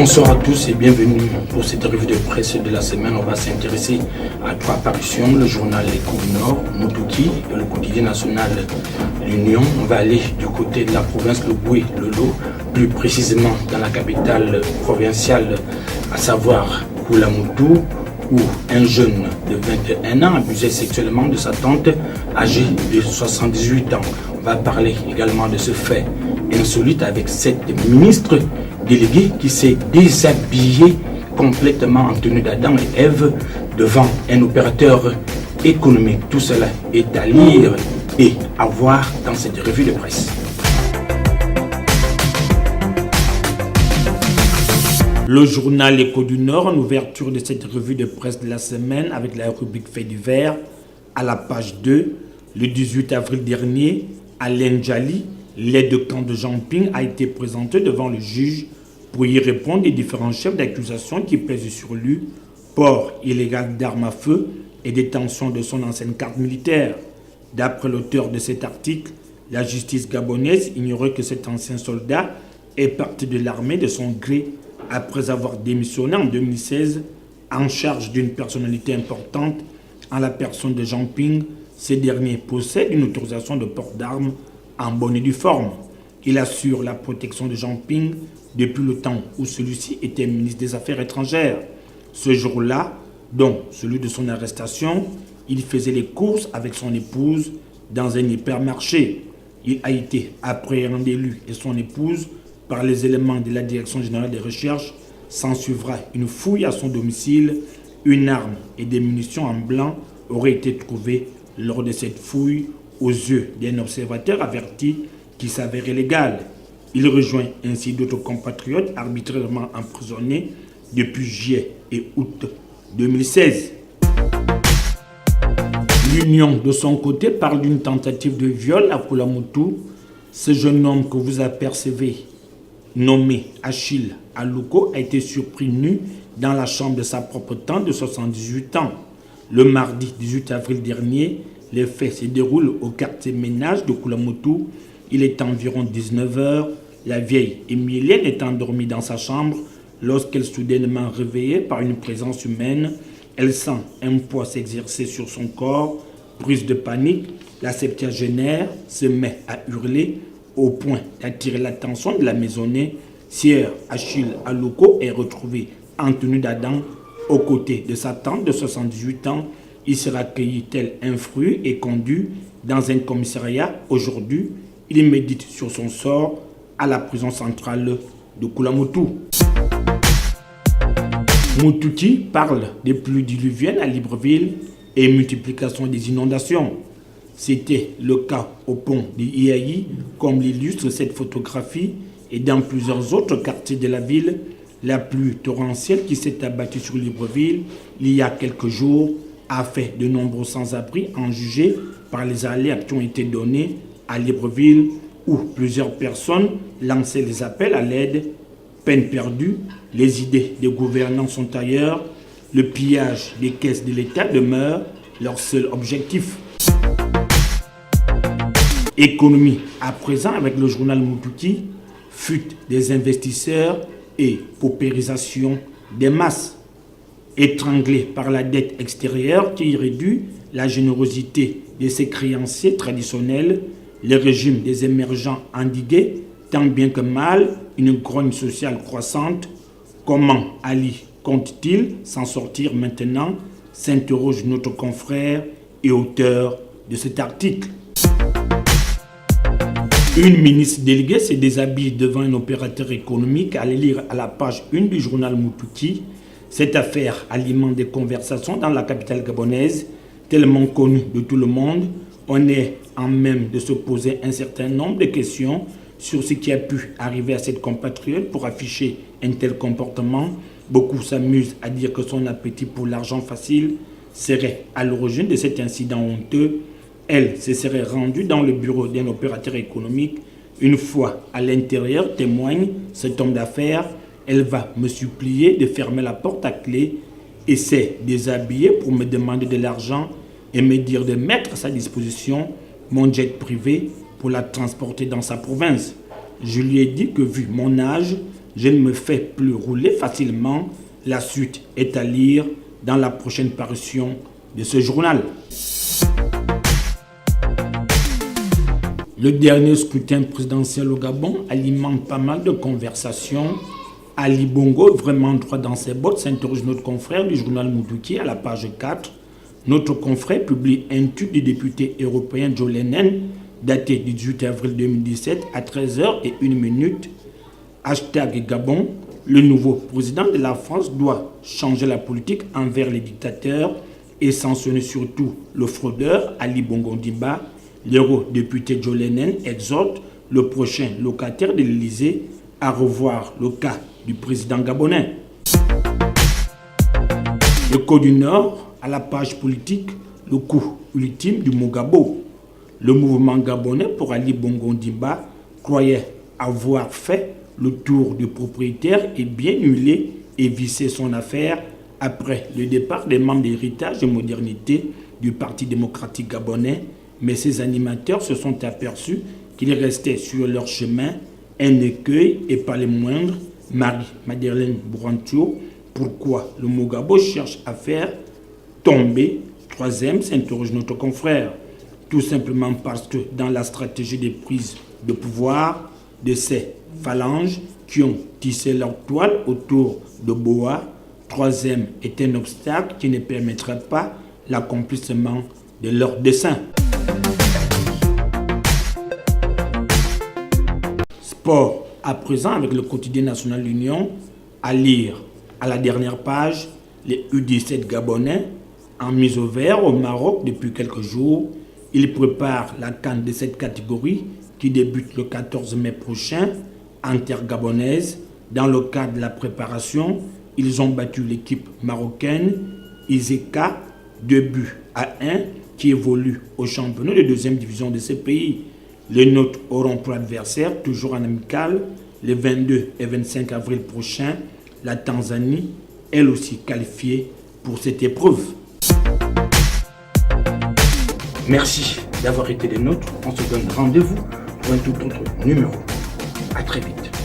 Bonsoir à tous et bienvenue pour cette revue de presse de la semaine. On va s'intéresser à trois parutions, le journal L'Écho du Nord, Moutouki et le quotidien national L'Union. On va aller du côté de la province Loboué, Lolo, plus précisément dans la capitale provinciale, à savoir Koulamoutou, où un jeune de 21 ans abusait sexuellement de sa tante âgée de 78 ans. On va parler également de ce fait insolite avec cette ministre déléguée qui s'est déshabillée complètement en tenue d'Adam et Ève devant un opérateur économique. Tout cela est à lire et à voir dans cette revue de presse. Le journal L'Écho du Nord, en ouverture de cette revue de presse de la semaine avec la rubrique Faits divers, à la page 2, le 18 avril dernier, Alain Djali, l'aide de camp de Jean Ping, a été présenté devant le juge pour y répondre des différents chefs d'accusation qui pèsent sur lui, port illégal d'armes à feu et détention de son ancienne carte militaire. D'après l'auteur de cet article, la justice gabonaise ignorait que cet ancien soldat est parti de l'armée de son gré après avoir démissionné en 2016 en charge d'une personnalité importante en la personne de Jean Ping. Ce dernier possède une autorisation de port d'armes en bonne et due forme. Il assure la protection de Jean Ping depuis le temps où celui-ci était ministre des Affaires étrangères. Ce jour-là, donc celui de son arrestation, il faisait les courses avec son épouse dans un hypermarché. Il a été appréhendé, lui et son épouse, par les éléments de la Direction générale des recherches. S'en suivra une fouille à son domicile. Une arme et des munitions en blanc auraient été trouvées lors de cette fouille aux yeux d'un observateur averti qui s'avérait légal. Il rejoint ainsi d'autres compatriotes arbitrairement emprisonnés depuis juillet et août 2016. L'Union, de son côté, parle d'une tentative de viol à Koulamoutou. Ce jeune homme que vous apercevez, nommé Achille Alouko, a été surpris nu dans la chambre de sa propre tante de 78 ans. Le mardi 18 avril dernier, les faits se déroulent au quartier ménage de Koulamoutou. Il est environ 19h. La vieille Émilienne est endormie dans sa chambre lorsqu'elle est soudainement réveillée par une présence humaine. Elle sent un poids s'exercer sur son corps. Prise de panique, la septuagénaire se met à hurler au point d'attirer l'attention de la maisonnée. Sieur Achille Alouko est retrouvé en tenue d'Adam aux côtés de sa tante de 78 ans. Il sera accueilli tel un fruit et conduit dans un commissariat. Aujourd'hui, il médite sur son sort à la prison centrale de Koulamoutou. Moutouki parle des pluies diluviennes à Libreville et multiplication des inondations. C'était le cas au pont de Iaï, comme l'illustre cette photographie, et dans plusieurs autres quartiers de la ville. La pluie torrentielle qui s'est abattue sur Libreville il y a quelques jours a fait de nombreux sans-abri en juger par les alertes qui ont été données à Libreville, où plusieurs personnes lançaient les appels à l'aide. Peine perdue, les idées des gouvernants sont ailleurs. Le pillage des caisses de l'État demeure leur seul objectif. Économie à présent avec le journal Moutouki, fuite des investisseurs et paupérisation des masses. Étranglés par la dette extérieure qui réduit la générosité de ses créanciers traditionnels, le régime des émergents endigués, tant bien que mal, une grogne sociale croissante. Comment Ali compte-t-il s'en sortir maintenant, s'interroge notre confrère et auteur de cet article. Une ministre déléguée se déshabille devant un opérateur économique, à lire à la page 1 du journal Moutouki. Cette affaire alimente des conversations dans la capitale gabonaise, tellement connue de tout le monde. On est en même de se poser un certain nombre de questions sur ce qui a pu arriver à cette compatriote pour afficher un tel comportement. Beaucoup s'amusent à dire que son appétit pour l'argent facile serait à l'origine de cet incident honteux. Elle se serait rendue dans le bureau d'un opérateur économique. Une fois à l'intérieur, témoigne cet homme d'affaires, elle va me supplier de fermer la porte à clé et s'est déshabillée pour me demander de l'argent et me dire de mettre à sa disposition mon jet privé pour la transporter dans sa province. Je lui ai dit que vu mon âge, je ne me fais plus rouler facilement. La suite est à lire dans la prochaine parution de ce journal. Le dernier scrutin présidentiel au Gabon alimente pas mal de conversations. Ali Bongo, vraiment droit dans ses bottes, s'interroge notre confrère du journal Moudouki à la page 4. Notre confrère publie un tweet du député européen Joe Lennon, daté du 18 avril 2017 à 13h01. Hashtag Gabon, le nouveau président de la France doit changer la politique envers les dictateurs et sanctionner surtout le fraudeur Ali Bongo Ondimba. L'eurodéputé Joe Lennon exhorte le prochain locataire de l'Élysée à revoir le cas du président gabonais. Le Côte du Nord, à la page politique, le coup ultime du Mogabo. Le mouvement gabonais pour Ali Bongo Ondimba croyait avoir fait le tour du propriétaire et bien huilé et vissé son affaire après le départ des membres d'Héritage et Modernité du Parti démocratique gabonais. Mais ces animateurs se sont aperçus qu'il restait sur leur chemin un écueil et pas les moindres. Marie-Madeleine Bourantou, pourquoi le Mogabo cherche à faire tomber troisième, s'interroge notre confrère. Tout simplement parce que dans la stratégie des prises de pouvoir de ces phalanges qui ont tissé leur toile autour de Boa, troisième est un obstacle qui ne permettrait pas l'accomplissement de leur dessein. Sport à présent avec le quotidien national L'Union, à lire à la dernière page, les U17 gabonais en mise au vert au Maroc depuis quelques jours. Ils préparent la CAN de cette catégorie qui débute le 14 mai prochain, intergabonaise. Dans le cadre de la préparation, ils ont battu l'équipe marocaine Iseka 2-1 qui évolue au championnat de deuxième division de ce pays. Les nôtres auront pour adversaire, toujours en amical, les 22 et 25 avril prochains, la Tanzanie, elle aussi qualifiée pour cette épreuve. Merci d'avoir été des nôtres. On se donne rendez-vous pour un tout autre numéro. À très vite.